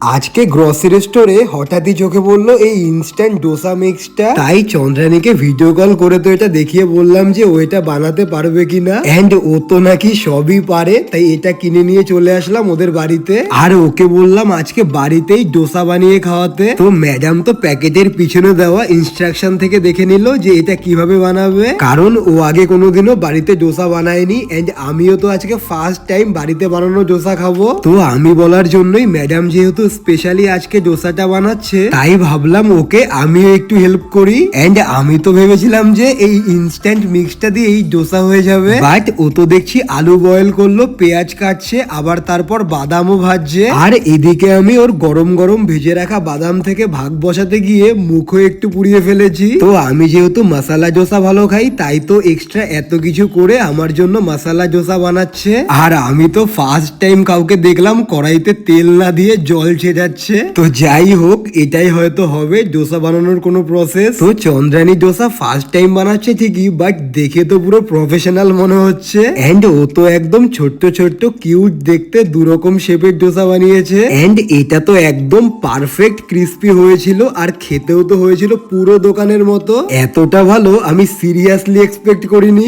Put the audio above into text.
আজকে গ্রসারি স্টোরে হঠাৎই চোখে পড়লো এই ইনস্ট্যান্ট ডোসা মিক্সটা। তাই চন্দ্রানীকে ভিডিও কল করে তো এটা দেখিয়ে বললাম যে ও এটা বানাতে পারবে কিনা, এন্ড ও তো নাকি সবই পারে। তাই এটা কিনে নিয়ে চলে আসলাম ওদের বাড়িতে, আর ওকে বললাম আজকে বাড়িতেই ডোসা বানিয়ে খাওয়াতে। তো ম্যাডাম তো প্যাকেটের পিছনে দেওয়া ইনস্ট্রাকশন থেকে দেখে নিল যে এটা কিভাবে বানাবে, কারণ ও আগে কোনোদিনও বাড়িতে ডোসা বানায়নি। এন্ড আমিও তো আজকে ফার্স্ট টাইম বাড়িতে বানানো ডোসা খাবো। তো আমি বলার জন্যই ম্যাডাম যেহেতু স্পেশালি আজকে ডোসাটা বানাচ্ছে, তাই ভাবলাম ওকে আমিও একটু হেল্প করি। এন্ড আমি তো ভেবেছিলাম যে এই ইনস্ট্যান্ট মিক্সটা দিয়ে এই ডোসা হয়ে যাবে, বাট ও তো দেখছি আলু বয়েল করলো, পেঁয়াজ কাটছে, আবার তারপর বাদামও ভাজছে। আর এদিকে আমি ওর গরম গরম ভেজে রাখা বাদাম থেকে ভাগ বসাতে গিয়ে মুখও একটু পুড়িয়ে ফেলেছি। তো আমি যেহেতু মশলা ডোসা ভালো খাই, তাই তো এক্সট্রা এত কিছু করে আমার জন্য মশলা ডোসা বানাচ্ছে। আর আমি তো ফার্স্ট টাইম কাউকে দেখলাম কড়াইতে তেল না দিয়ে জল ছেটাচ্ছে। তো যাই হোক, এটাই হয়তো হবে ডোসা বানানোর কোনো প্রসেস। তো চন্দ্রানী ডোসা ফার্স্ট টাইম বানাচ্ছে ঠিকই, বাট দেখে তো পুরো প্রফেশনাল মনে হচ্ছে। এন্ড ও তো একদম ছোট্ট ছোট্ট কিউট দেখতে দুরকম শেপের ডোসা বানিয়েছে। এন্ড এটা তো একদম পারফেক্ট ক্রিস্পি হয়েছিল, আর খেতেও তো হয়েছিল পুরো দোকানের মতো। এতটা ভালো আমি সিরিয়াসলি এক্সপেক্ট করিনি।